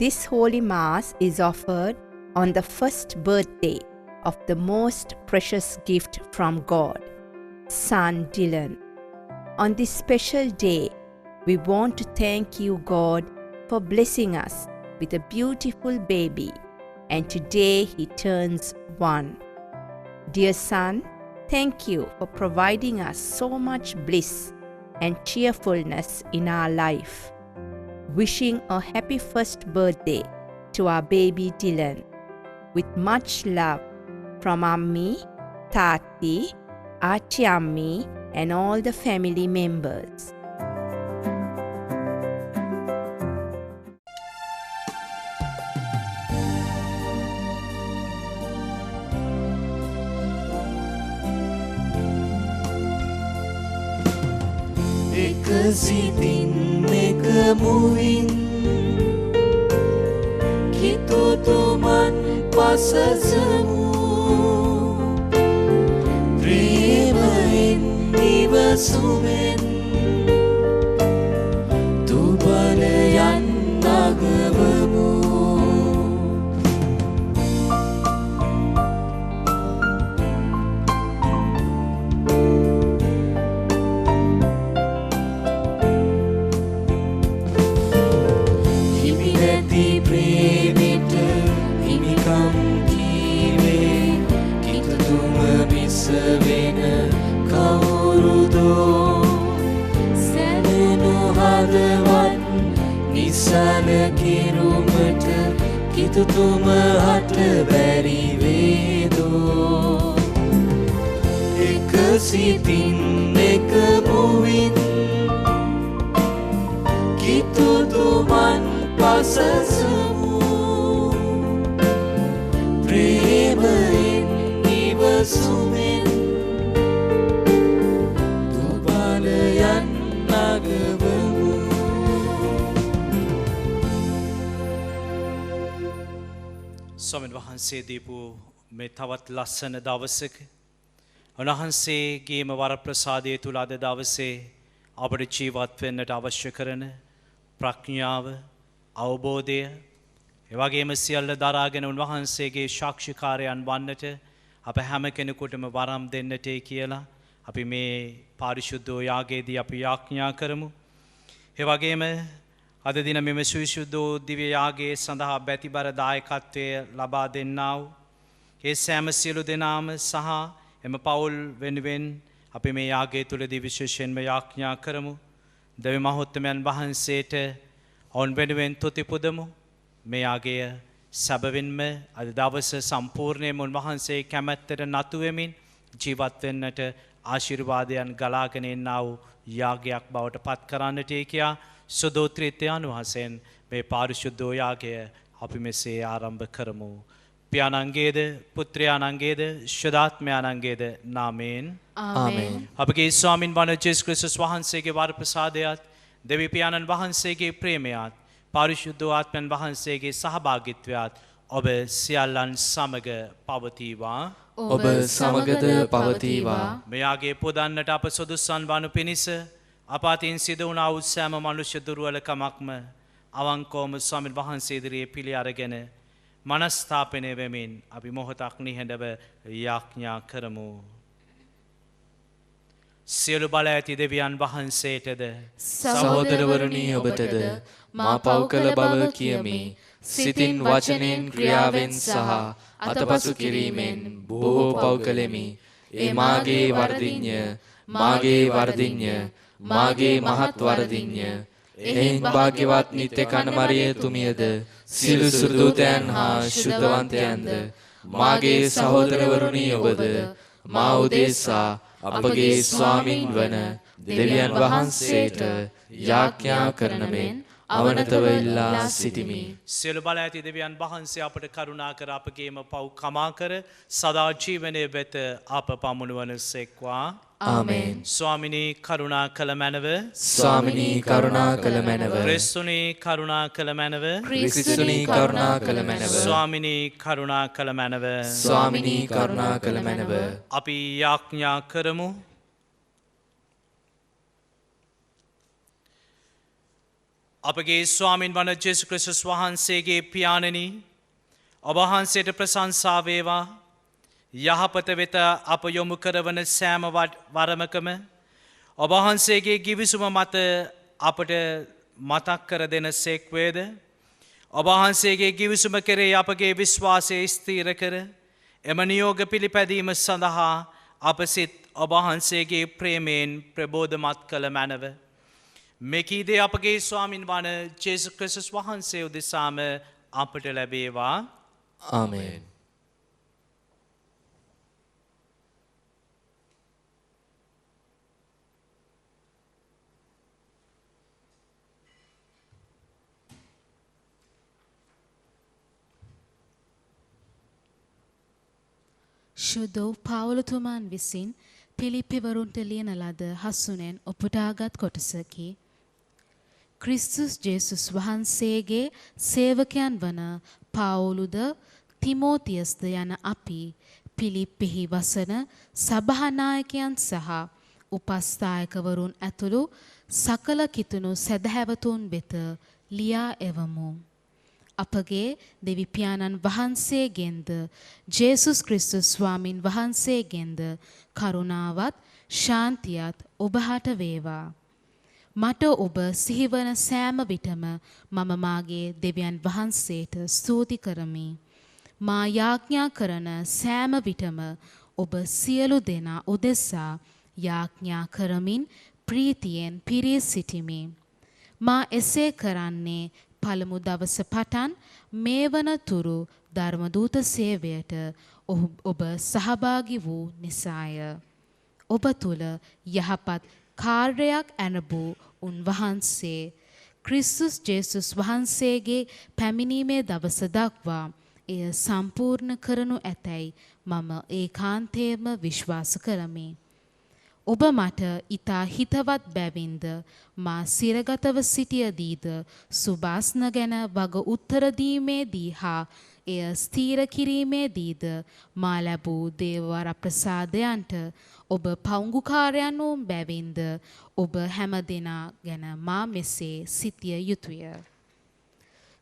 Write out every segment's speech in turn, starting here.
This Holy Mass is offered on the first birthday of the most precious gift from God, Son Dylan. On this special day, we want to thank you, God, for blessing us with a beautiful baby, and today he turns 1. Dear son, thank you for providing us so much bliss and cheerfulness in our life. Wishing a happy first birthday to our baby Dylan. With much love from Ammi, Tati, Achi Ammi, and all the family members. Sitin nekamuin kita tuman pasasemu premain nivasumen tu balayan nagavamu කිරුමට කිතුතුම හට බැරි වේදෝ එක සිතින් එක මුවින් කිතුතුමන් පසසමු ප්‍රේමයෙන් ඉවසුමෙන් දුබලයන් නගවමු. ස්වාමීන් වහන්සේ දීපු මේ තවත් ලස්සන දවසක උන්වහන්සේගේම වරප්‍රසාදය තුල අද දවසේ අපට ජීවත් වෙන්නට අවශ්‍ය කරන ප්‍රඥාව, අවබෝධය, ඒ වගේම සියල්ල දරාගෙන උන්වහන්සේගේ සාක්ෂිකාරයන් වන්නට අප හැම කෙනෙකුටම වරම් දෙන්නටයි කියලා අපි මේ පාරිශුද්ධ යාගයේදී අපි යාඥා කරමු. ඒ වගේම අද දින මෙම සවිසුද්ධ දිව්‍ය යාගයේ සඳහා බැතිබර දායකත්වය ලබා දෙන්නා වූ ඒ සෑම සියලු දෙනාම සහ එම පවුල් වෙනුවෙන් අපි මේ යාගය තුලදී විශේෂයෙන්ම යාඥා කරමු. දෙවි මහෞත්මයන් වහන්සේට ඔවුන් වෙනුවෙන් තුති පුදමු. මේ යාගය සැබවින්ම අද දවස සම්පූර්ණයෙන්ම උන්වහන්සේ කැමැත්තට නතු වෙමින් ජීවත් වෙන්නට ආශිර්වාදයන් ගලාගෙන එන්නා වූ යාගයක් බවට පත් කරන්නටයි කියා සුදෝත්‍රිතයන් වහන්සේන් මේ පාරිශුද්ධ යාගය අපි මෙසේ ආරම්භ කරමු. පියාණන්ගේද පුත්‍රයාණන්ගේද ශුද්ධාත්මයාණන්ගේද නාමයෙන් ආමේන්. අපගේ ස්වාමින් වහන්සේ ජේසුස් ක්‍රිස්තුස් වහන්සේගේ වර ප්‍රසාදයත් දෙවි පියාණන් වහන්සේගේ ප්‍රේමයත් පාරිශුද්ධ ආත්මයන් වහන්සේගේ සහභාගීත්වයත් ඔබ සියල්ලන් සමග පවතිවා. ඔබ සමගද පවතිවා. මෙයාගේ පුදන්නට අප සුදුසන් වනු පිණිස අප අතින් සිදු වුණා වූ සෑම මනුෂ්‍ය දුර්වලකමක්ම අවංකවම ස්වාමීන් වහන්සේ ඉදිරියේ පිළි අරගෙන මනස්ථාපනය වෙමින් අපි මොහොතක් නිහඬව යාඥා කරමු. සියලු බල ඇති දෙවියන් වහන්සේටද සහෝදරවරුනි ඔබටද මා පව් කළ බව කියමි. සිතින් වචනෙන් ක්‍රියාවෙන් සහ අතපසු කිරීමෙන් බොහෝ පව් කළෙමි. ඒ මාගේ වරදින්ය, මාගේ වරදින්ය, මාගේ මහත් වරදින්ය. එයින් භාග්‍යවත් නිත්‍ය කණමරිය තුමියද සියලු සුදූතයන් හා ශුද්ධවන්තයන්ද මාගේ සහෝදරවරුනි ඔබද මා උදෙසා අපගේ ස්වාමින් වන දෙවියන් වහන්සේට යාඥා කරන මෙන් අවනතව ඉල්ලා සිටිමි. සියලු බල ඇති දෙවියන් වහන්සේ අපට කරුණා කර අපගේම පව් කමා කර සදා ජීවනයේ වෙත අප පමුණුවනසේක්වා. ආමේන්. ස්වාමිනී කරුණා කළ මැනව, ස්වාමිනී කරුණා කළ මැනව, ක්‍රිස්තුනී කරුණා කළ මැනව, ක්‍රිස්තුනී කරුණා කළ මැනව, ස්වාමිනී කරුණා කළ මැනව, ස්වාමිනී කරුණා කළ මැනව. අපි යාඥා කරමු. අපගේ ස්වාමින් වන ජේසු ක්‍රිස්තුස් වහන්සේගේ පියාණනි ඔබ වහන්සේට ප්‍රශංසා වේවා. යහපත වෙත අප යොමු කරවන සෑම වරමකම ඔබ වහන්සේගේ ගිවිසුම මත අපට මතක් කර දෙන සේක්වේද. ඔබ වහන්සේගේ ගිවිසුම කෙරේ අපගේ විශ්වාසය ස්ථීර කර එම නියෝග පිළිපැදීම සඳහා අප සිත් ඔබ වහන්සේගේ ප්‍රේමයෙන් ප්‍රබෝධමත් කළ මැනව. මෙකීදේ අපගේ ස්වාමින් වන ජේසු ක්‍රිස්තුස් වහන්සේ උදෙසාම අපට ලැබේවා. ආමේන්. ශුද්ධ පාවුලතුමාන් විසින් පිලිප්පිවරුන්ට ලියන ලද හසුනෙන් උපුටාගත් කොටසකි. ක්‍රිස්තුස් ජේසුස් වහන්සේගේ සේවකයන් වන පාවුලුද තිමෝතියස්ද යන අපි පිලිප්පෙහි වසන සභානායකයන් සහ උපස්ථායකවරුන් ඇතුළු සකල කිතුණු සැදැහැවතුන් වෙත ලියා එවමු. අපගේ දෙවිපියාණන් වහන්සේගෙන්ද ජේසුස් ක්‍රිස්තුස් ස්වාමින් වහන්සේගෙන්ද කරුණාවත් ශාන්තියත් ඔබහට වේවා. මට ඔබ සිහිවන සෑම විටම මම මාගේ දෙවියන් වහන්සේට ස්තුති කරමි. මා යාඥා කරන සෑම විටම ඔබ සියලු දෙනා උදෙසා යාඥා කරමින් ප්‍රීතියෙන් පිරී සිටිමි. මා එසේ කරන්නේ පළමු දවස පටන් මේ වන තුරු ධර්මදූත සේවයට ඔබ සහභාගී වූ නිසාය. ඔබ තුල යහපත් කාර්යයක් ඇරඹූ උන්වහන්සේ ක්‍රිස්තුස් ජේසුස් වහන්සේගේ පැමිණීමේ දවස දක්වා එය සම්පූර්ණ කරනු ඇතැයි මම ඒකාන්තයෙන්ම විශ්වාස කරමි. ඔබ මට ඊතා හිතවත් බැවින්ද මා සිරගතව සිටියදීද සුභාස්න ගැන වග උත්තර දීමේදී හා එය ස්ථීර කිරීමේදීද මා ලැබූ දේවවර ප්‍රසාදයන්ට ඔබ පෞංගුකාරයන් වූ බැවින්ද ඔබ හැම දෙනා ගැන මා මෙසේ සිටිය යුතුය.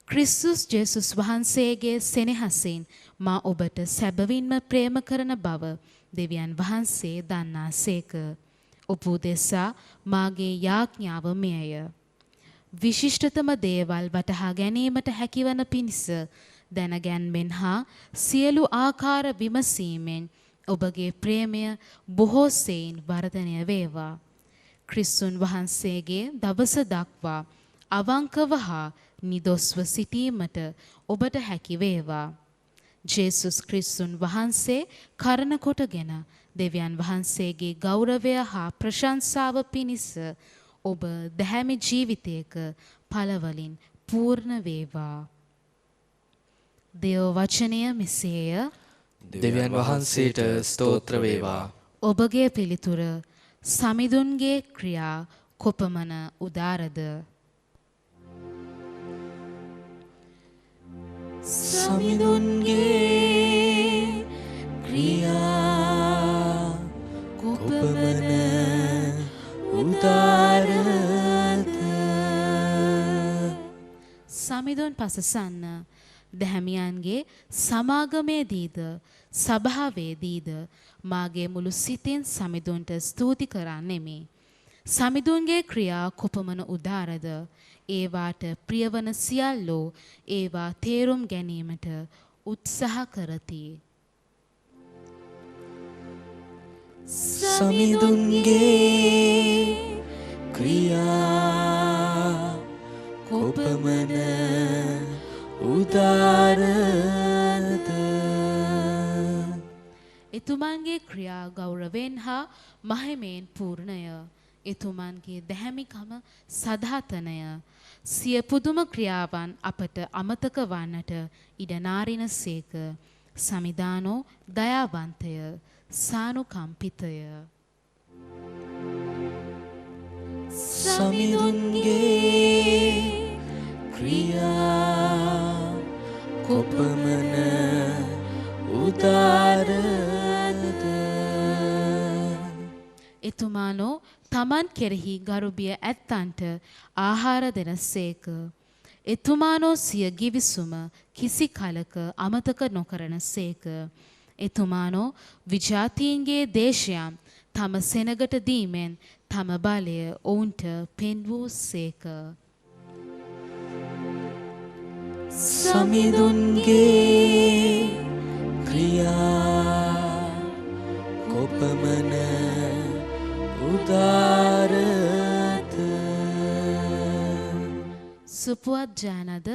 ක්‍රිස්තුස් ජේසුස් වහන්සේගේ සෙනෙහසින් මා ඔබට සැබවින්ම ප්‍රේම කරන බව දෙවියන් වහන්සේ දන්නාසේක. ඔබ උදෙසා මාගේ යාඥාව මෙය. විශිෂ්ටතම දේවල් වටහා ගැනීමට හැකිවන පිණිස දැනගැන්මෙන් හා සියලු ආකාර විමසීමෙන් ඔබගේ ප්‍රේමය බොහෝ සෙයින් වර්ධනය වේවා. ක්‍රිස්තුන් වහන්සේගේ දවස දක්වා අවංකව හා නිදොස්ව සිටීමට ඔබට හැකි වේවා. ජේසුස් ක්‍රිස්තුන් වහන්සේ කරන කොටගෙන දෙවියන් වහන්සේගේ ගෞරවය හා ප්‍රශංසාව පිණිස ඔබ දැහැමි ජීවිතයක ඵලවලින් පූර්ණ වේවා. දේව වචනය මෙසේය. දෙවියන් වහන්සේට ස්තෝත්‍ර වේවා. ඔබගේ පිළිතුර සමිඳුන්ගේ ක්‍රියා කොපමණ උදාරද? සමිඳුන්ගේ ක්‍රියා කොපමණ උදාරද? සමිඳුන් පසසන්න දැහැමියන්ගේ සමාගමේදීද සභාවේදීද මාගේ මුළු සිතින් සමිඳුන්ට ස්තුති කරන්නෙමි. සමිඳුන්ගේ ක්‍රියා කොපමණ උදාරද? ඒවාට ප්‍රියවන සියල්ලෝ ඒවා තේරුම් ගැනීමට උත්සාහ කරති. සමිඳුන්ගේ ක්‍රියා කොපමණ උදාරද? එතුමන්ගේ ක්‍රියා ගෞරවයෙන් හා මහිමයෙන් පූර්ණය. එතුමන්ගේ දැහැමිකම සදාතනය. සිය පුදුම ක්‍රියාවන් අපට අමතක වන්නට ඉඩ නාරින සේක. සමිදානෝ දයාවන්තය, සානුකම්පිතය. සමිඳුන්ගේ ක්‍රියා කොපමණ උදාරද? එතුමානෝ තමන් කෙරෙහි ගරුබිය ඇත්තන්ට ආහාර දෙනසේක. එතුමානෝ සිය ගිවිසුම කිසි කලක අමතක නොකරන සේක. එතුමානෝ විජාතීන්ගේ දේශයම් තම සෙනගට දීමෙන් තම බලය ඔවුන්ට පෙන්වූ සේක. සමිඳුන්ගේ ක්‍රියා කොපමණ උදාරද සුපුවත් ජානද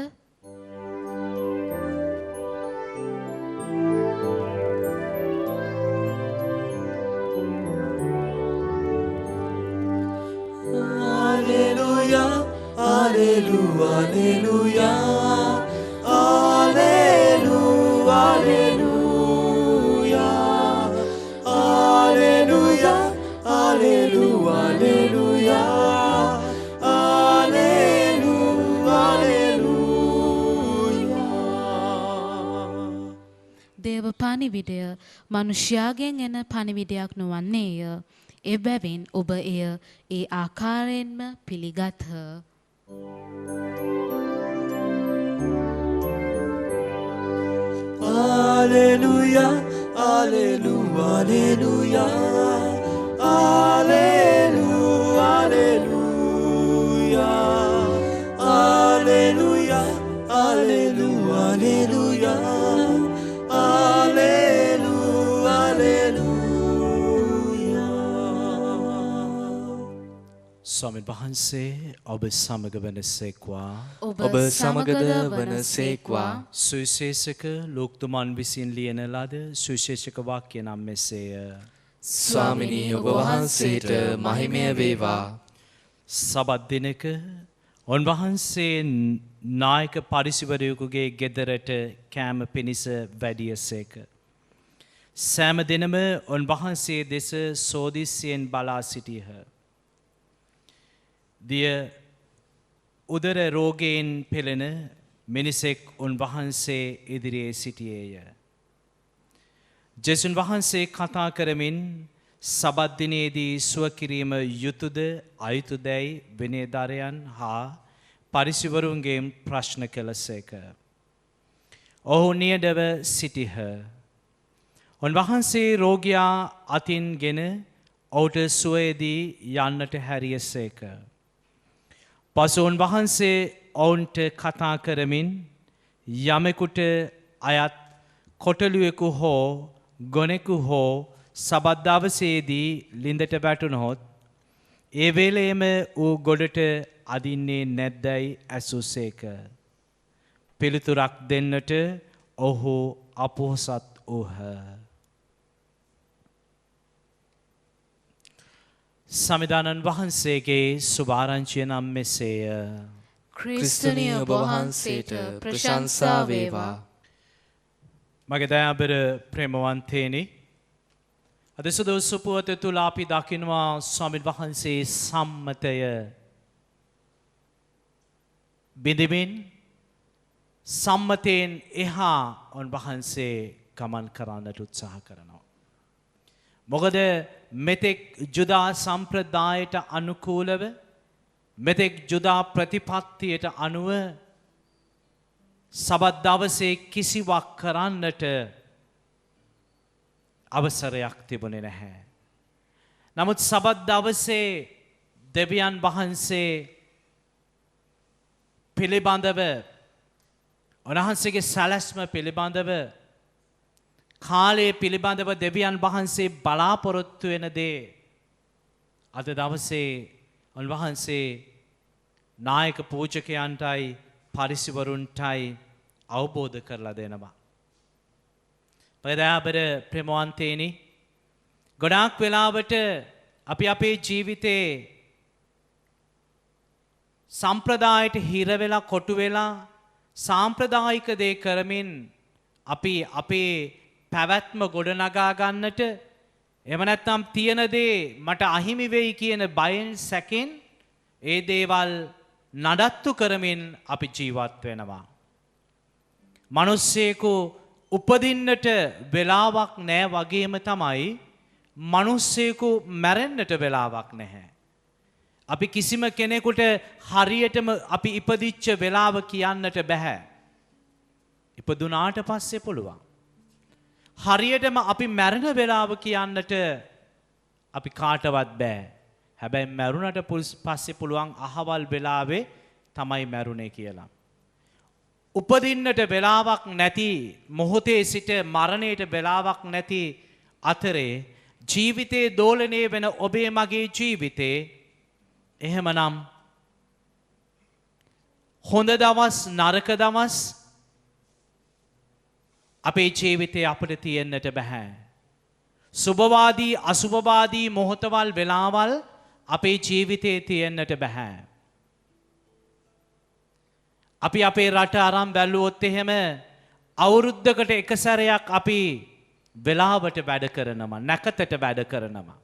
Alleluia, Alleluia, Alleluia, Alleluia, Alleluia, Alleluia, Alleluia, Alleluia, Alleluia, Alleluia. දේව පණිවිඩය මනුෂ්‍යයාගෙන් එන පණිවිඩයක් නොවන්නේය. එබැවින් ඔබ එය ඒ ආකාරයෙන්ම පිළිගත්හ. Alleluia, Alleluia, Alleluia, Alleluia, Alleluia, Alleluia, Alleluia, Alleluia, Alleluia, Alleluia. ස්වාමීන් වහන්සේ ඔබ සමග වනසේක්වා. ඔබ ඔබ සමගද වනසේක්වා. සුවිශේෂක ලෝක්තුමන් විසින් ලියන ලද සුවිශේෂක වාක්‍ය නම් මෙසේය. ස්වාමිනී ඔබ වහන්සේට මහිමය වේවා. සබත් දිනක උන්වහන්සේ නායක පරිසිවරයෙකුගේ ගෙදරට කෑම පිණිස වැඩියසේක. සෑම දිනම උන්වහන්සේ දෙස සෝදිසියෙන් බලා සිටියහ. දිය උදර රෝගයෙන් පෙළෙන මිනිසෙක් උන්වහන්සේ ඉදිරියේ සිටියේය. ජෙසුන් වහන්සේ කතා කරමින් සබත් දිනේදී සුව කිරීම යුතුයද අයුතුයදැයි විනයධාරයන් හා පරිසිවරුන්ගෙන් ප්‍රශ්න කළසේක. ඔහු නියඩව සිටිහ. උන්වහන්සේ රෝගියා අතින්ගෙන ඔහුට සුවයේදී යන්නට හැරියසේක. පසු උන්වහන්සේ ඔවුන්ට කතා කරමින් යමෙකුට අයත් කොටලුවෙකු හෝ ගොනෙකු හෝ සබත් දවසේදී ලිඳට වැටුණහොත් ඒ වේලේම ඌ ගොඩට අදින්නේ නැද්දැයි ඇසුසේක. පිළිතුරක් දෙන්නට ඔහු අපොහසත් වූහ. සමිදානන් වහන්සේගේ සුභාරංචිය නම් මෙසේය. ක්‍රිස්තුනිය ඔබ වහන්සේට ප්‍රශංසා වේවා. මගේ දයාබර ප්‍රේමවන්තේනි, අද සුදු සුපුවත තුළ අපි දකිනවා ස්වාමීන් වහන්සේ සම්මතය බිඳිමින් සම්මතයෙන් එහා උන්වහන්සේ ගමන් කරන්නට උත්සාහ කරනවා. මොකද මෙතෙක් ජුදා සම්ප්‍රදායට අනුකූලව මෙතෙක් ජුදා ප්‍රතිපත්තියට අනුව සබත් දවසේ කිසිවක් කරන්නට අවසරයක් තිබුණේ නැහැ. නමුත් සබත් දවසේ දෙවියන් වහන්සේ පිළිබඳව උන්වහන්සේගේ සැලැස්ම පිළිබඳව කාලයේ පිළිබඳව දෙවියන් වහන්සේ බලාපොරොත්තු වෙන දේ අද දවසේ උන්වහන්සේ නායක පූජකයන්ටයි පරිසිවරුන්ටයි අවබෝධ කරලා දෙනවා. පදයාබර ප්‍රේමවන්තේනි, ගොඩාක් වෙලාවට අපි අපේ ජීවිතේ සම්ප්‍රදායට හිර වෙලා කොටු වෙලා සාම්ප්‍රදායික දේ කරමින් අපි අපේ පැවැත්ම ගොඩනගා ගන්නට එහෙම නැත්නම් තියෙන දේ මට අහිමි වෙයි කියන බයෙන් සැකෙන් ඒ දේවල් නඩත්තු කරමින් අපි ජීවත් වෙනවා. මිනිස්සෙකු උපදින්නට වෙලාවක් නැහැ වගේම තමයි මිනිස්සෙකු මැරෙන්නට වෙලාවක් නැහැ. අපි කිසිම කෙනෙකුට හරියටම අපි ඉපදිච්ච වෙලාව කියන්නට බැහැ. ඉපදුනාට පස්සේ පුළුවන්. හරියටම අපි මැරෙන වෙලාව කියන්නට අපි කාටවත් බෑ. හැබැයි මැරුණට පස්සේ පුළුවන් අහවල් වෙලාවේ තමයි මැරුණේ කියලා. උපදින්නට වෙලාවක් නැති මොහොතේ සිට මරණයට වෙලාවක් නැති අතරේ ජීවිතේ දෝලණය වෙන ඔබේ මගේ ජීවිතේ එහෙමනම් හොඳ දවස් නරක දවස් අපේ ජීවිතේ අපිට තියෙන්නට බෑ. සුබවාදී අසුබවාදී මොහොතවල් වෙලාවල් අපේ ජීවිතේ තියෙන්නට බෑ. අපි අපේ රට අරන් බැලුවොත් එහෙම අවුරුද්දකට එක සැරයක් අපි වෙලාවට වැඩ කරනවා නැකතට වැඩ කරනවා.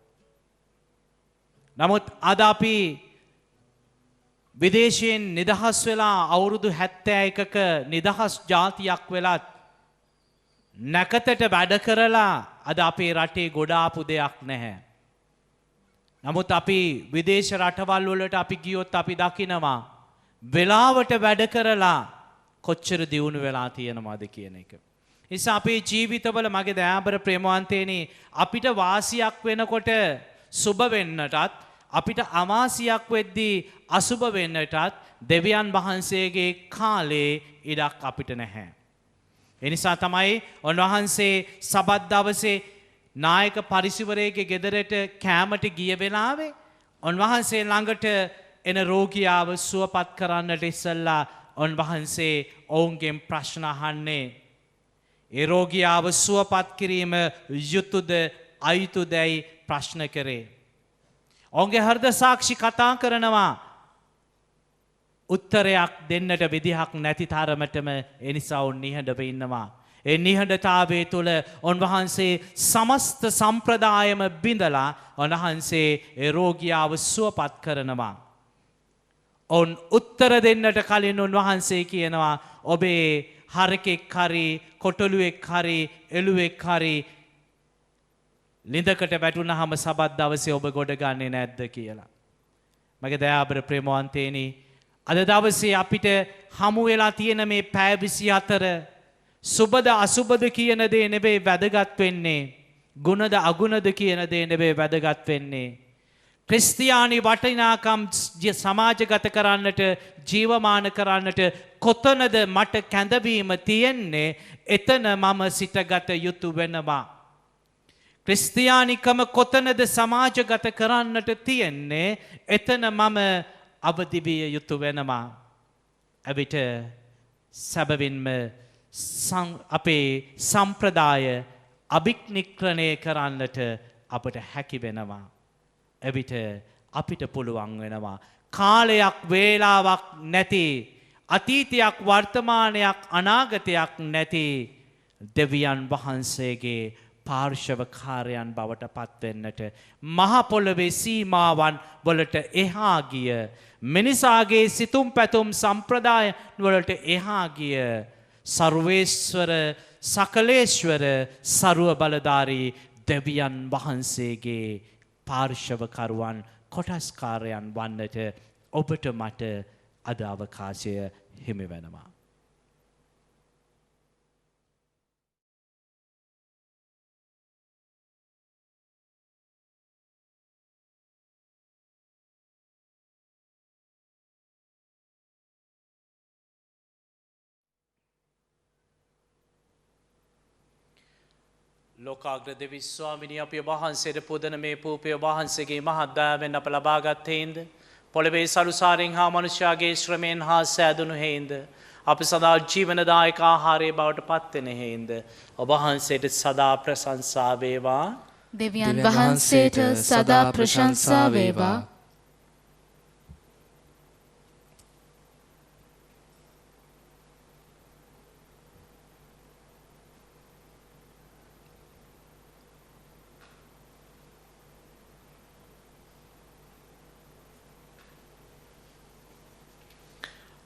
නමුත් අද අපි විදේශයෙන් නිදහස් වෙලා අවුරුදු 71ක නිදහස් ජාතියක් වෙලත් නැකතට වැඩ කරලා අද අපේ රටේ ගොඩාපු දෙයක් නැහැ. නමුත් අපි විදේශ රටවල් වලට අපි ගියොත් අපි දකිනවා වෙලාවට වැඩ කරලා කොච්චර දියුණු වෙලා තියෙනවද කියන එක. නිසා අපේ ජීවිතවල මගේ දයාබර ප්‍රේමවන්තයනි අපිට වාසියක් වෙනකොට සුබ වෙන්නටත් අපිට අමාසියක් වෙද්දී අසුබ වෙන්නටත් දෙවියන් වහන්සේගේ කාලේ ඉඩක් අපිට නැහැ. එනිසා තමයි උන්වහන්සේ සබත් දවසේ නායක පරිසිවරයෙක්ගේ ගෙදරට කෑමට ගිය වෙලාවේ උන්වහන්සේ ළඟට එන රෝගියාව සුවපත් කරන්නට ඉස්සෙල්ලා උන්වහන්සේ ඔවුන්ගෙන් ප්‍රශ්න අහන්නේ ඒ රෝගියාව සුවපත් කිරීම යුතුයද අයුතුයදයි ප්‍රශ්න කරේ. ඔවුන්ගේ හෘද සාක්ෂි කතා කරනවා උත්තරයක් දෙන්නට විදිහක් නැති තරමටම ඒ නිසා ඔවුන් නිහඬව ඉන්නවා. ඒ නිහඬතාවයේ තුල උන්වහන්සේ සමස්ත සම්ප්‍රදායම බිඳලා උන්වහන්සේ ඒ රෝගියාව සුවපත් කරනවා. ඔවුන් උත්තර දෙන්නට කලින් උන්වහන්සේ කියනවා ඔබේ හරකෙක් හරි කොටලුවෙක් හරි එළුවෙක් හරි ලිඳකට වැටුනහම සබත් දවසේ ඔබ ගොඩ ගන්නේ නැද්ද කියලා. මගේ දයාබර ප්‍රේමවන්තයනි අද දවසේ අපිට හමු වෙලා තියෙන මේ පැය 24 සුබද අසුබද කියන දේ නෙවෙයි වැදගත් වෙන්නේ. ගුණද අගුණද කියන දේ නෙවෙයි වැදගත් වෙන්නේ. ක්‍රිස්තියානි වටිනාකම් සමාජගත කරන්නට ජීවමාන කරන්නට කොතනද මට කැඳවීම තියෙන්නේ එතන මම සිටගත යුතු වෙනවා. ක්‍රිස්තියානිකම කොතනද සමාජගත කරන්නට තියෙන්නේ එතන මම අවදි විය යුතු වෙනවා. එවිට සැබවින්ම අපේ සම්ප්‍රදාය අභිඥානය කරන්නට අපට හැකි වෙනවා. එවිට අපිට පුළුවන් වෙනවා කාලයක් වේලාවක් නැති අතීතයක් වර්තමානයක් අනාගතයක් නැති දෙවියන් වහන්සේගේ පාර්ශවකාරයන් බවට පත්වෙන්නට මහ පොළොවේ සීමාවන් වලට එහා ගිය මිනිසාගේ සිතුම් පැතුම් සම්ප්‍රදාය වලට එහා ගිය සර්වේශ්වර සකලේශ්වර ਸਰව බලධාරී දෙවියන් වහන්සේගේ පාර්ශවකරුවන් කොටස්කාරයන් වන්නට ඔබට මට අද අවකාශය හිමි වෙනවා. ලෝකාග්‍ර දෙවි ස්වාමිනී අපේ වහන්සේට පුදන මේ පූපය වහන්සේගේ මහත් දයාවෙන් අප ලබාගත් හේින්ද පොළවේ සරුසාරෙන් හා මනුෂ්‍යයාගේ ශ්‍රමයෙන් හා සෑදුණු හේින්ද අප සදා ජීවනදායක ආහාරයේ බවට පත්වෙන හේින්ද ඔබ වහන්සේට සදා ප්‍රශංසා වේවා. දෙවියන් වහන්සේට සදා ප්‍රශංසා වේවා.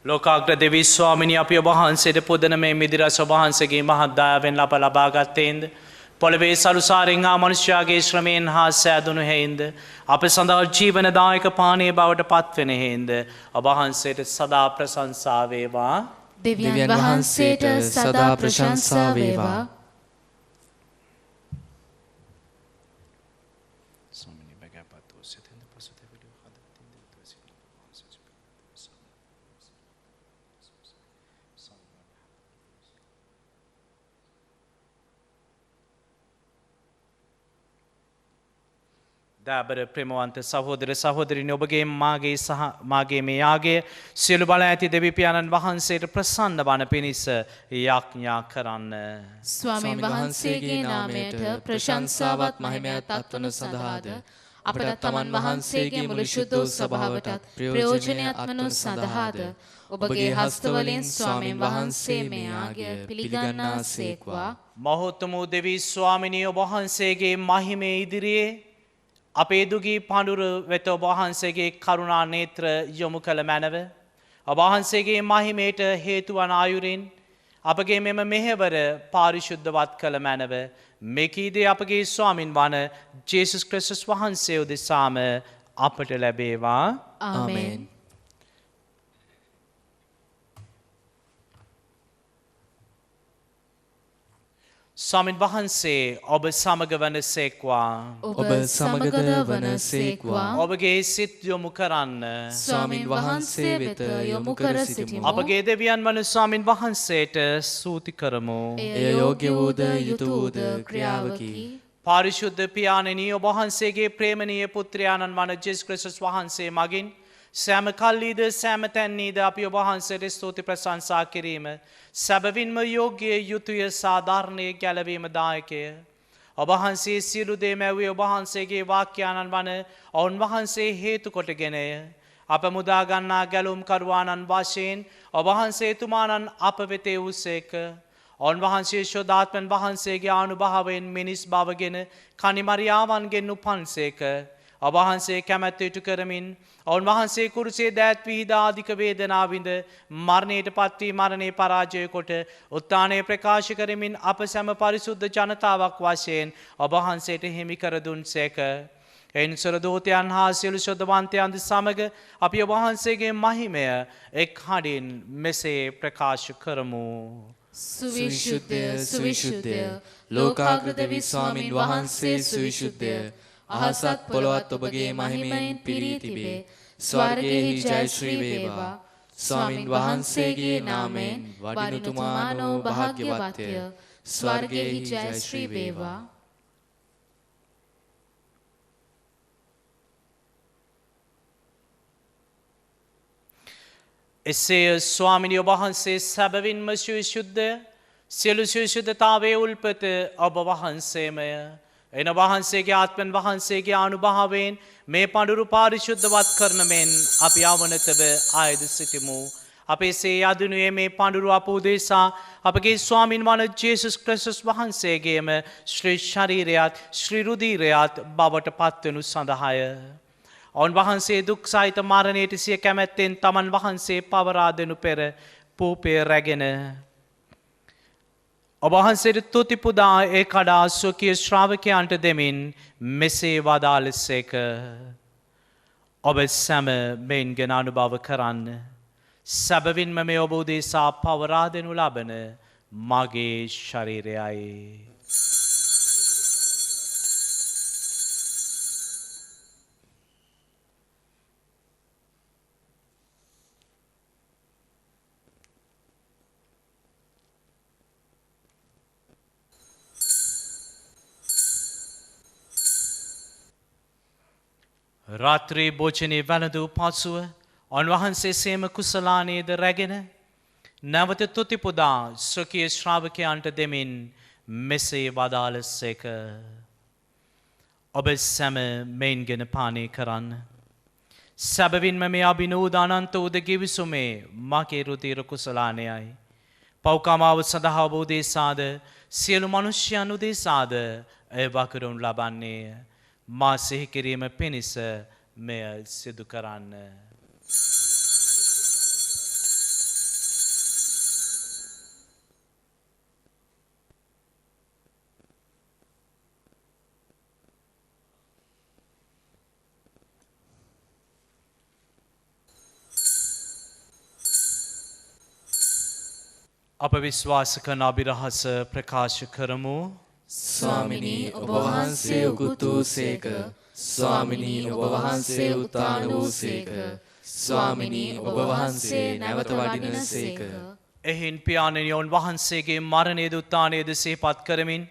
ලෝකාග්‍ර දෙවි ස්වාමිනී අපේ වහන්සේට පුදන මේ මිදිරස වහන්සේගේ මහත් දයාවෙන් අප ලබාගත්තේන්ද පොළවේ සරුසාරෙන් හා මනුෂ්‍යයාගේ ශ්‍රමයෙන් හා සෑදුණු හේන්ද අප සඳහා ජීවනදායක පානීය බවට පත්වෙන හේන්ද ඔබ වහන්සේට සදා ප්‍රශංසා වේවා. දෙවියන් වහන්සේට සදා ප්‍රශංසා වේවා. දෑබර ප්‍රේමවන්ත සහෝදර සහෝදරිනි ඔබගේ මාගේ සහ මාගේ මේ යාගය සියලු බල ඇති දෙවිපියාණන් වහන්සේට ප්‍රසන්න වන පිණිස යාඥා කරන්න. ස්වාමීන් වහන්සේගේ නාමයට ප්‍රශංසාවත් මහිමයත් අත්වනු සඳහාද අපට තමන් වහන්සේගේ මුළු ශුද්ධ සභාවටත් ප්‍රයෝජනයක් වනු සඳහාද ඔබගේ හස්තවලින් ස්වාමීන් වහන්සේ මේ යාගය පිළිගන්නාසේක්වා. මහෝත්තම වූ දෙවි ස්වාමිනිය ඔබ වහන්සේගේ මහිමේ ඉදිරියේ අපේ දුගී පඬුර වෙත ඔබ වහන්සේගේ කරුණා නේත්‍ර යොමු කළ මැනව ඔබ වහන්සේගේ මහිමයට හේතු වන ආයුරින් අපගේ මෙම මෙහෙවර පාරිශුද්ධවත් කළ මැනව මෙකීදී අපගේ ස්වාමින් වන ජේසුස් ක්‍රිස්තුස් වහන්සේ උදෙසාම අපට ලැබේවා. ආමේන්. ස්වාමින් වහන්සේ ඔබ සමග වන සේක්වා. ඔබ සමගද වන සේක්වා. ඔබගේ සිත් යොමු කරන්න. ස්වාමින් වහන්සේ වෙත යොමු කර සිටිමු. අපගේ දෙවියන් වන ස්වාමින් වහන්සේට ස්තුති කරමු. එය යෝග්‍ය වූද යුතු වූද ක්‍රියාවකි. පාරිශුද්ධ පියාණෙනි ඔබ වහන්සේගේ ප්‍රේමණීය පුත්‍රයාණන් වන ජේසුස් ක්‍රිස්තුස් වහන්සේ මගින් සෑම කල්ලීද සෑම තැන්නීද අපි ඔබ වහන්සේට ස්තුති ප්‍රශංසා කිරීම සැබවින්ම යෝග්‍ය යුතුය සාධාරණයේ ගැලවීම දායකය. ඔබ වහන්සේ සියලු දේ මැව්වේ ඔබ වහන්සේගේ වාක්‍යාණන් වන ඔවුන් වහන්සේ හේතු කොටගෙනය. අප මුදා ගන්නා ගැලුම් කරුවාණන් වශයෙන් ඔබ වහන්සේ තුමාණන් අප වෙත වූසේක. ඔවුන් වහන්සේ ශෝදාත්මන් වහන්සේගේ ආනුභාවයෙන් මිනිස් බවගෙන කනිමරියාවන්ගෙන් උපන්සේක. ඔබ වහන්සේ කැමැත්ත ඉටු කරමින් ඔවුන් වහන්සේ කුරුසේ දෑත් විහිදා අධික වේදනා විඳ මරණයට පත්වී මරණේ පරාජය කොට උත්ථානය ප්‍රකාශ කරමින් අප සැම පරිසුද්ධ ජනතාවක් වශයෙන් ඔබ වහන්සේට හිමි කර දුන්සේක. එයින් දූතයන් හා සියලු ශුද්ධවන්තයන්ද සමග අපි ඔබ වහන්සේගේ මහිමය එක් හඬින් මෙසේ ප්‍රකාශ කරමු. සුවිශුද්ධය සුවිශුද්ධය ලෝකාග්‍ර දෙවි ස්වාමින් වහන්සේ සුවිශුද්ධය. අහසත් පොළොවත් ඔබගේ මහිමයෙන් පිරී තිබේ. ස්වර්ගයෙහි ජය ශ්‍රී වේවා. ස්වාමින් වහන්සේගේ නාමයෙන් වඩිනුතුමානෝ භාග්‍යවත්ය. ස්වර්ගයෙහි ජය ශ්‍රී වේවා. එසේ ස්වාමිනී ඔබ වහන්සේ සැබවින්ම සුවිශුද්ධය. සියලු සුවිශුද්ධතාවයේ උල්පත ඔබ වහන්සේමය. එන වහන්සේගේ ආත්මන් වහන්සේගේ ආනුභාවයෙන් මේ පඬුරු පාරිශුද්ධවත් කරන මෙන් අපි අවනතව ආයද සිටිමු. අපේ සේ යදුනුවේ මේ පඬුරු අප උදෙසා අපගේ ස්වාමින් වන ජේසුස් ක්‍රිස්තුස් වහන්සේගේම ශ්‍රී ශරීරයත් ශ්‍රී රුධිරයත් බවට පත්වනු සඳහාය. ඔවුන් වහන්සේ දුක් සහිත මරණයට සිය කැමැත්තෙන් තමන් වහන්සේ පවරා දෙනු පෙර පූපය රැගෙන ඔබ වහන්සේට තුති පුදා ඒ කඩා ස්වකීය ශ්‍රාවකයන්ට දෙමින් මෙසේ වදාළසේක. ඔබ සැම මෙයින් ගෙන අනුභව කරන්න. සැබවින්ම මේ ඔබ උදෙසා පවරා දෙනු ලබන මගේ ශරීරයයි. රාත්‍රී භෝජනයේ වැළඳූ පසුව උන්වහන්සේ සේම කුසලානේද රැගෙන නැවත තුති පුදා ස්වකීය ශ්‍රාවකයන්ට දෙමින් මෙසේ වදාළසේක. ඔබ සැම මෙයින් ගෙන පානය කරන්න. සැබවින්ම මේ අභිනූද අනන්ත උද ගිවිසුමේ මගේ රුධිර කුසලානයයි. පව්කමාව සඳහා ඔබ උදෙසාද සියලු මනුෂ්‍යයන් උදෙසාද එය වකරනු ලබන්නේය. මා සිහි කිරීම පිණිස මෙය සිදු කරන්න. අප විශ්වාස කරන අභිරහස ප්‍රකාශ කරමු. ස්වාමිනී ඔබ වහන්සේ උකුත් වූසේක. ස්වාමිනී ඔබ වහන්සේ උත්ථාන වූසේක. ස්වාමිනී ඔබ වහන්සේ නැවත වඩිනසේක. එහින් පියාණෙනි ඔවුන් වහන්සේගේ මරණයේද උත්ථානයේද සිහිපත් කරමින්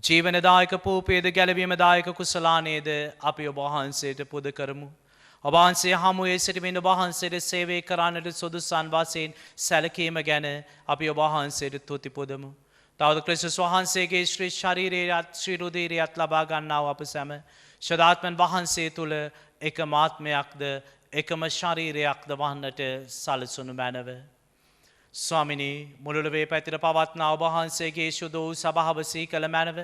ජීවනදායක පූපයේද ගැලවීමදායක කුසලානයේද අපි ඔබ වහන්සේට පුද කරමු. ඔබ වහන්සේ හමුවේ සිටමින් ඔබ වහන්සේට සේවය කරන්නට සුදුසන් වශයෙන් සැලකීම ගැන අපි ඔබ වහන්සේට තුති පුදමු. තවද ක්‍රිස්තුස් වහන්සේගේ ශ්‍රී ශරීරයත් ශ්‍රී රුධිරයත් ලබා ගන්නා අප සැම ශදාත්මන් වහන්සේ තුල එකම ආත්මයක්ද එකම ශරීරයක්ද වන්නට සලසනු මැනව. ස්වාමිනී මුළුලුවේ පැතිර පවත්නා ඔබ වහන්සේගේ ශුද්ධ වූ සභාව සිහි කළ මැනව.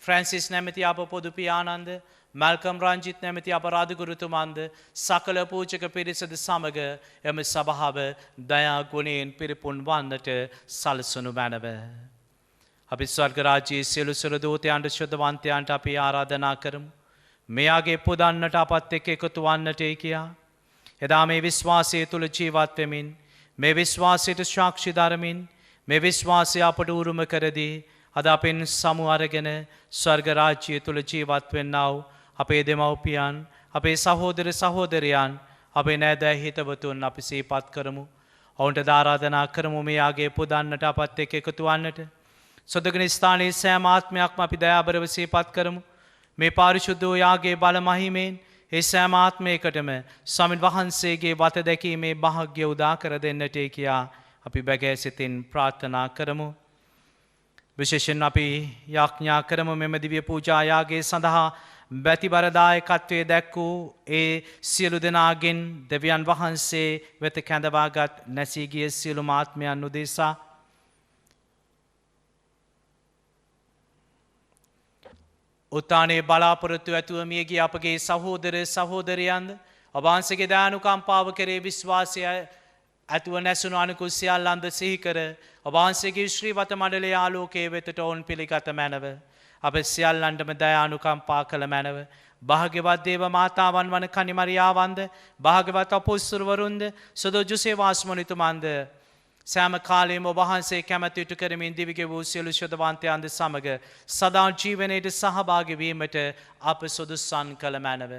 ෆ්‍රැන්සිස් නැමැති අප පොදු පියාණන්ද මල්කම් රංජිත් නැමැති අපරාධ ගුරුතුමන්ද සකල පූජක පිරිසද සමග එම සභාව දයා ගුණයෙන් පිරිපුන් වන්නට සලසනු මැනව. අපි ස්වර්ග රාජ්‍යයේ සියලු සුර දූතයන්ට ශුද්ධවන්තයන්ට අපි ආරාධනා කරමු. මෙයාගේ පුදන්නට අපත් එක්ක එකතු වන්නටයි කියා. එදා මේ විශ්වාසය තුල ජීවත් වෙමින් මේ විශ්වාසයට සාක්ෂි දරමින් මේ විශ්වාසය අපට උරුම කරදී අද අපෙන් සමු අරගෙන ස්වර්ග රාජ්‍යය තුල ජීවත් වෙන්නා වූ අපේ දෙමව්පියන් අපේ සහෝදර සහෝදරයන් අපේ නෑදෑ හිතවතුන් අපි සිහිපත් කරමු. ඔවුන්ට ආරාධනා කරමු මෙයාගේ පුදන්නට අපත් එක්ක එකතු වන්නට. සොදගෙන ස්ථානයේ සෑම ආත්මයක්ම අපි දයාබරව සිහිපත් කරමු. මේ පාරිශුද්ධ වූ යාගේ බල මහිමෙන් ඒ සෑම ආත්මයකටම ස්වාමින් වහන්සේගේ වත දැකීමේ වාසනාව උදා කර දෙන්නට කියා අපි බැගෑ සිතින් ප්‍රාර්ථනා කරමු. විශේෂයෙන් අපි යාඥා කරමු මෙම දිව්‍ය පූජා යාගයේ සඳහා බැතිබරදායකත්වයේ දැක්වූ ඒ සියලු දෙනාගෙන් දෙවියන් වහන්සේ වෙත කැඳවාගත් නැසී ගිය සියලු ආත්මයන් උදෙසා උත්තානයේ බලාපොරොත්තු ඇතුව මිය ගිය අපගේ සහෝදර සහෝදරයන්ද ඔබ වහන්සේගේ දයානුකම්පාව කෙරේ විශ්වාසය ඇතුව නැසුණු අනිකුත් සියල්ලන්ද සිහි කර ඔබ වහන්සේගේ ශ්‍රීවත මණ්ඩලයේ ආලෝකයේ වෙතට ඔවුන් පිළිගත මැනව. අප සියල්ලන්ටම දයානුකම්පා කළ මැනව. භාග්‍යවත් දේව මාතාවන් වන කනිමරියාවන්ද භාග්‍යවත් අපොස්තුලවරුන්ද සුදු ජොසේෆ් මුනිතුමන්ද සෑම කාලයේම ඔබ වහන්සේ කැමැති ඉටු කරමින් දිවිගෙ වූ සියලු ශුද්ධවන්තයන්ද සමග සදා ජීවනයේට සහභාගී වීමට අප සුදුසන් කළ මැනව.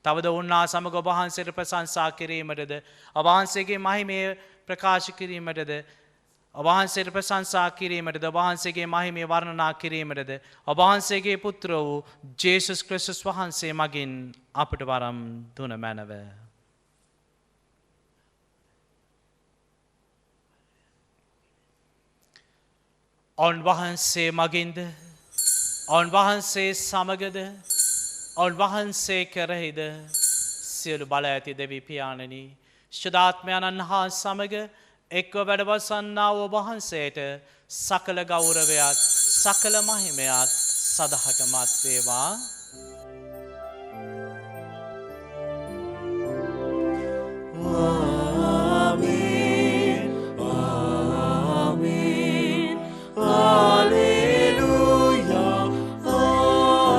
තවද උන්නා සමග ඔබ වහන්සේට ප්‍රශංසා කිරීමටද ඔබ වහන්සේගේ මහිමය ප්‍රකාශ කිරීමටද ඔබ වහන්සේට ප්‍රශංසා කිරීමටද ඔබ වහන්සේගේ මහිමය වර්ණනා කිරීමටද ඔබ වහන්සේගේ පුත්‍ර වූ ජේසුස් ක්‍රිස්තුස් වහන්සේ මගින් අපට වරම් දුන මැනව. ඔවුන් වහන්සේ මගින්ද ඔවුන් වහන්සේ සමගද ඔවුන් වහන්සේ කෙරෙහිද සියලු බල ඇති දෙවි පියාණනි ශුද්ධාත්මයන්න් හා සමග එක්ව වැඩවසන්නා වූ ඔබ වහන්සේට සකල ගෞරවයත් සකල මහිමයත් සදහටමත් වේවා. ආමේන් ආමේන් හalleluya ආමේන්.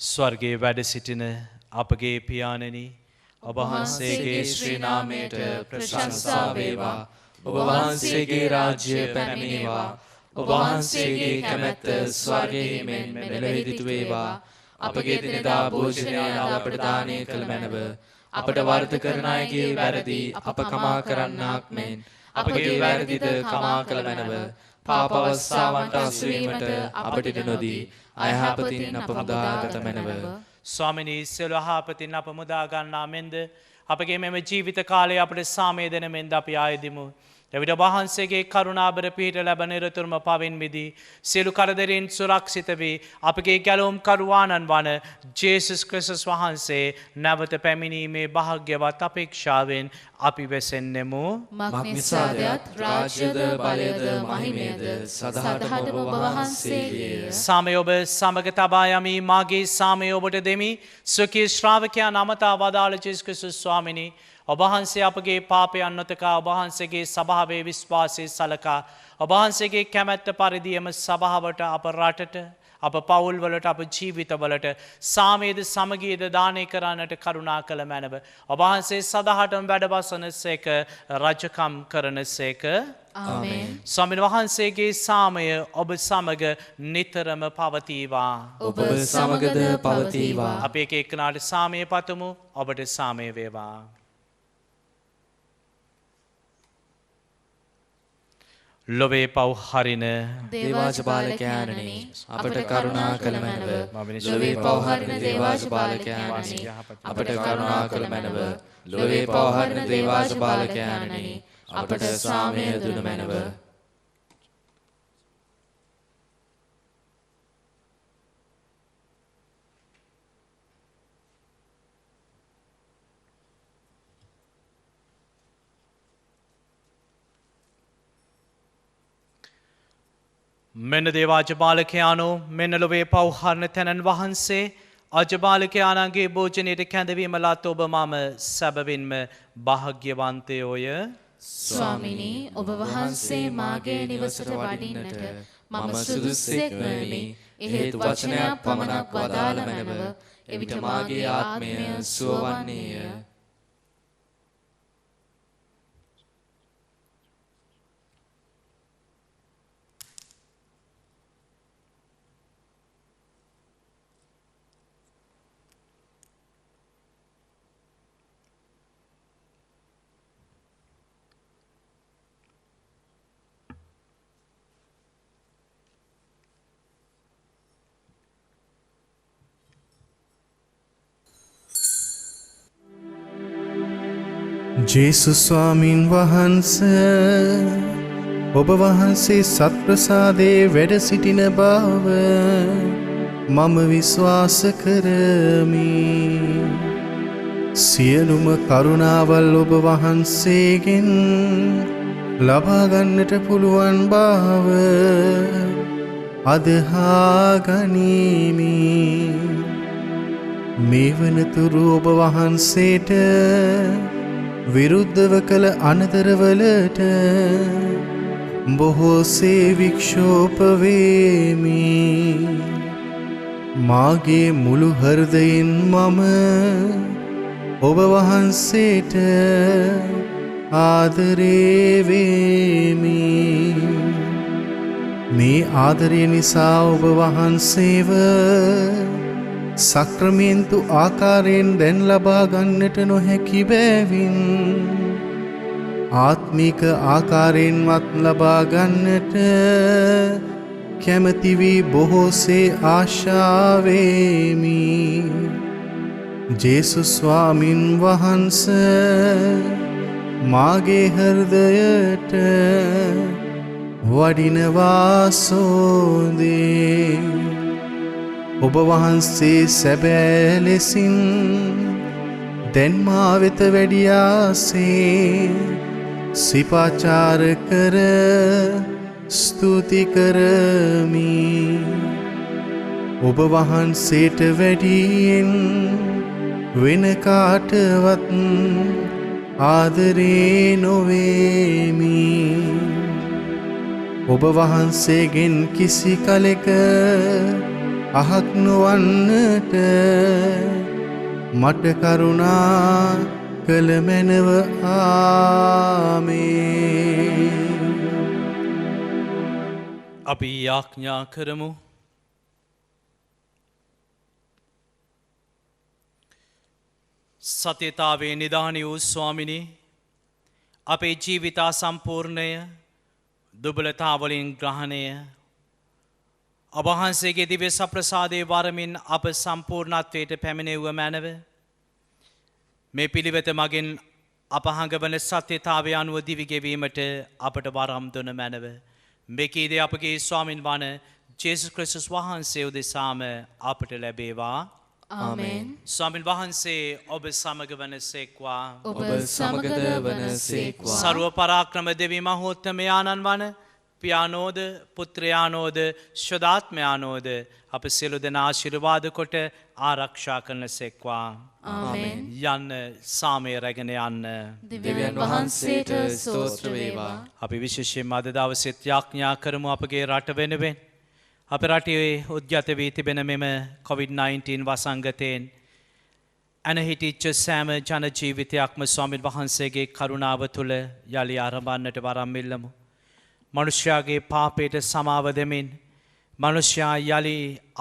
ස්වර්ගයේ වැඩ සිටින අපගේ පියාණනි ඔබ වහන්සේගේ ශ්‍රී නාමයට ප්‍රශංසා වේවා. ඔබ වහන්සේගේ රාජ්‍ය පැමිණේවා. ඔබ වහන්සේගේ කැමැත්ත ස්වර්ගයේ මෙන් මෙලෙහිදිතු වේවා. අපගේ දිනදා භෝජනය අපට දානය කළ මැනව. අපට වරද කරන අයගේ වැරදි අප කමා කරන්නාක් මෙන් අපගේ වැරදිද කමා කළ මැනව. පාප අවස්ථාවන්ට අසුවීමට අපට ඉඩ නොදී අයහපතින් අප මුදාගත මැනව. ස්වාමිනී සියලු යහපතින් අප මුදා ගන්නා මෙන්ද අපගේ මෙම ජීවිත කාලයේ අපට සාමය දෙන මෙන්ද අපි ආයදිමු. එවිට වහන්සේගේ කරුණාබර පිහිට ලැබ නිරතුරුම පවෙන් මිදී සියලු කරදරින් සුරක්ෂිත වී අපගේ ගැලවුම් කරුවාණන් වන ජේසුස් ක්‍රිස්තුස් වහන්සේ නැවත පැමිණීමේ භාග්‍යවත් අපේක්ෂාවෙන් අපි වෙසෙන්නෙමු. මක්නිසාදයත් රාජ්‍යද බලයද මහිමයද සදහටම ඔබ වහන්සේගේය. සාමය ඔබ සමග තබා යමි. මාගේ සාමය ඔබට දෙමි. ස්වකීය ශ්‍රාවකයන් අමතා වදාළ ජේසුස් ක්‍රිස්තුස් ස්වාමිනී ඔබ වහන්සේ අපගේ පාපයන් නොතකා ඔබ වහන්සේගේ සභාවේ විශ්වාසය සලකා ඔබ වහන්සේගේ කැමැත්ත පරිදිම සභාවට අප රටට අප පවුල්වලට අප ජීවිතවලට සාමයේද සමගියද දානය කරන්නට කරුණා කළ මැනව. ඔබහන්සේ සදහටම වැඩවසන සේක රජකම් කරන සේක. ආමේන්. ස්වාමීන් වහන්සේගේ සාමය ඔබ සමග නිතරම පවතිවා. ඔබ සමගද පවතිවා. අපි එක එක්කෙනාට සාමය පතමු. ඔබට සාමය වේවා. ලොවේ පව් හරින දේවාජපාලකයාණනි අපට කරුණා කළ මැනව. ලොවේ පව් හරින දේවාජපාලකයාණනි අපට කරුණා කළ මැනව. ලොවේ පව් හරින දේවාජපාලකයාණනි අපට සාමය දුන මැනව. මෙන්න දේවාජපාලකයානෝ මෙන්න ලොවේ පව්හරණ තැනන් වහන්සේ අජපාලකයානන්ගේ භෝජනයට කැඳවීම ලත් ඔබ මම සැබවින්ම භාග්‍යවන්තයෝය. ස්වාමිනී ඔබ වහන්සේ මාගේ නිවසට වඩින්නට මම සුදුස්සෙක් නොවෙමි. එහෙත් වචනයක් පමණක් වදාළ මැනව. එවිට මාගේ ආත්මය සුවවන්නේය. ජේසුස් ස්වාමින් වහන්සේ ඔබ වහන්සේ සත්ප්‍රසාදයේ වැඩ සිටින බව මම විශ්වාස කරමි. සියලුම කරුණාවල් ඔබ වහන්සේගෙන් ලබා ගන්නට පුළුවන් බව අදහා ගනිමි. මේ වනතුරු ඔබ වහන්සේට විරුද්ධව කළ අනතරවලට බොහෝසේ වික්ෂෝප වේමි. මාගේ මුළු හෘදයෙන් මම ඔබ වහන්සේට ආදරේ වේමි. මේ ආදරය නිසා ඔබ වහන්සේව සක්‍රමේන්තු ආකාරයෙන් දැන් ලබා ගන්නට නොහැකි බැවින් ආත්මික ආකාරයෙන්වත් ලබා ගන්නට කැමති වී බොහෝසේ ආශාවෙමි. ජේසුස් ස්වාමින් වහන්සේ මාගේ හෘදයට වඩිනවා සෝදේ. ඔබ වහන්සේ සැබෑ ලෙසින් දැන් මා වෙත වැඩියාසේ සිපාචාර කර ස්තුති කරමි. ඔබ වහන්සේට වැඩියෙන් වෙන කාටවත් ආදරේ නොවේමි. ඔබ වහන්සේගෙන් කිසි කලෙක අහක් නොවන්නට මට කරුණා කළ මැනව. ආමේන්. අපි යාඥා කරමු. සත්‍යතාවේ නිධානී වූ ස්වාමිනී, අපේ ජීවිතා සම්පූර්ණය දුබලතාවලින් ග්‍රහණය ඔබහන්සේගේ දිව්‍ය සප්‍රසාදයේ වරමින් අප සම්පූර්ණත්වයට පැමිණෙව්ව මැනව. මේ පිළිවෙත මගින් අප හඟවන සත්‍යතාවය අනුව දිවිගෙවීමට අපට වරම් දුන මැනව. මෙකීදී අපගේ ස්වාමින් වන ජේසුස් ක්‍රිස්තුස් වහන්සේ උදෙසාම අපට ලැබේවා. ආමේන්. ස්වාමින් වහන්සේ ඔබ සමග වනසේක්වා. ඔබ සමගද වනසේක්වා. සර්ව පරාක්‍රම දෙවි මහෝත්තමයාණන් වන පියානෝද පුත්‍රයානෝද ශුද්ධාත්මයානෝද අප සියලු දෙනා ආශිර්වාද කොට ආරක්ෂා කරන සේක්වා. ආමේන්. යන්න සාමය රැගෙන යන්න. දෙවියන් වහන්සේට ස්තෝත්‍ර වේවා. අපි විශේෂයෙන්ම අද දවසේත් යාඥා කරමු අපගේ රට වෙනුවෙන්, අප රටේ උද්ගත වී තිබෙන මෙම COVID-19 වසංගතයෙන් ඇනහිටිච්ච සෑම ජන ජීවිතයක්ම ස්වාමීන් වහන්සේගේ කරුණාව තුළ යළි ආරම්භන්නට වරම් ඉල්ලමු. මනුෂ්‍යයාගේ පාපයට සමාව දෙමින් මනුෂ්‍යයා යළි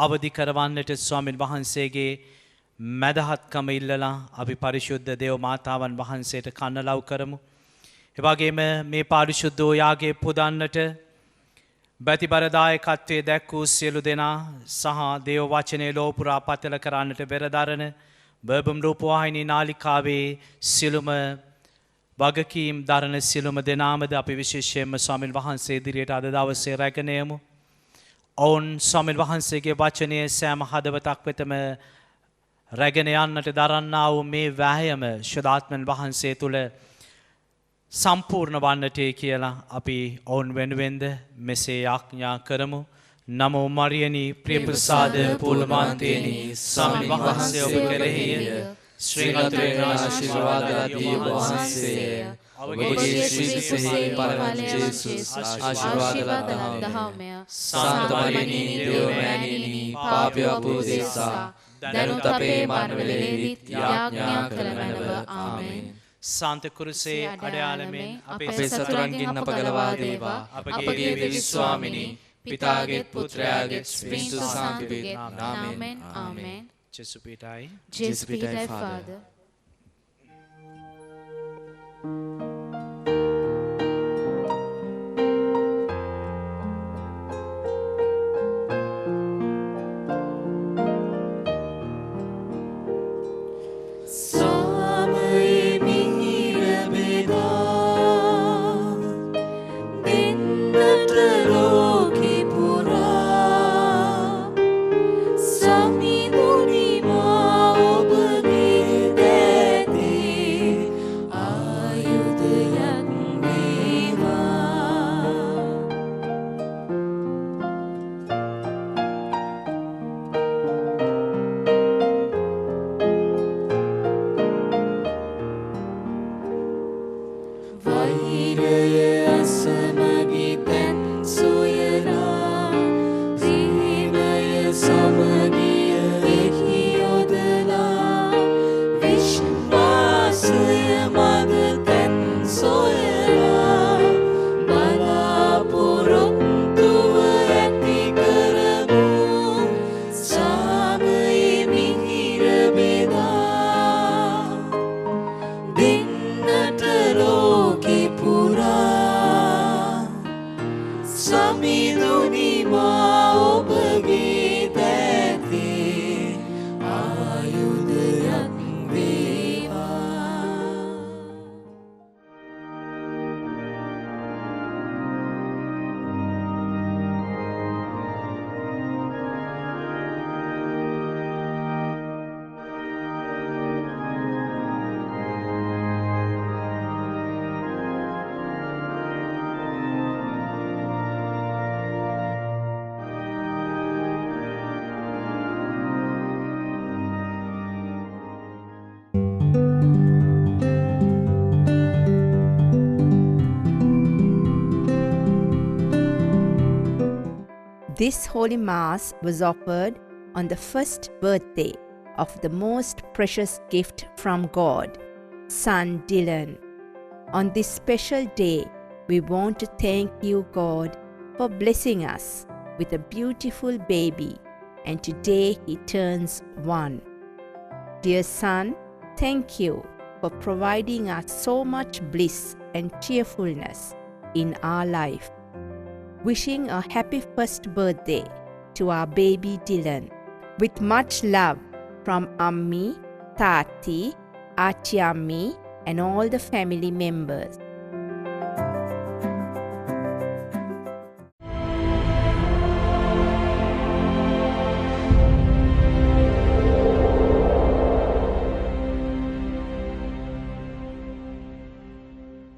අවදි කරවන්නට ස්වාමීන් වහන්සේගේ මැදහත්කම ඉල්ලලා අපි පරිශුද්ධ දේව මාතාවන් වහන්සේට කන්න ලව් කරමු. එවැගේම මේ පාරිශුද්ධ යාගේ පුදන්නට බැතිබරදායකත්වයේ දැක් වූ සියලු දෙනා සහ දේව වචනේ ලෝපුරා පතල කරන්නට වෙරදරන බර්බම් රූපවාහිනී නාලිකාවේ සියලුම වගකීම් දරන සියලුම දෙනාමද අපි විශේෂයෙන්ම ස්වාමීන් වහන්සේ ඉදිරියට අද දවසේ රැගෙන යමු. ඔවුන් ස්වාමීන් වහන්සේගේ වචනය සෑම හදවතක් වෙතම රැගෙන යන්නට දරන්නා වූ මේ වෑයම ශුද්ධාත්මයන් වහන්සේ තුළ සම්පූර්ණ වන්නටේ කියලා අපි ඔවුන් වෙනුවෙන්ද මෙසේ ආඥා කරමු. නමෝ මරියනී ප්‍රියප්‍රසාද පූර්ණමාන්තේනි ස්වාමීන් වහන්සේ ඔබ කෙරෙහිය ශ්‍රීලත්වයෙන් ආශිර්වාදදී වහන්සේ ඔබගේ ශ්‍රීසෙහි පරම ජේසුස් ආශිර්වාද ලබාමය. සාන්ත මරියනී දේවමෑණියනි පාපය අපෝදේසා දැනුත් අපේ මරණවලදීත් යාඥා කරනව. ආමේන්. සාන්ත කුරුසේ අඩයාලමෙන් අපේ සතුරන්ගෙන් අප ගලවා දේවා. අපගේ විශ්වාමිනී පිතාගේ පුත්‍රයාගේ ස්පිරිතු සාන්තිවේ නාමයෙන්. ආමේන්. ජේසු පිටයි. ජේසු පිටයි Father. This Holy Mass was offered on the first birthday of the most precious gift from God, Son Dylan. On this special day, we want to thank you, God, for blessing us with a beautiful baby, and today he turns 1. Dear Son, thank you for providing us so much bliss and cheerfulness in our life. Wishing a happy first birthday to our baby Dylan. With much love from Ammi, Tati, Achi Ammi and all the family members.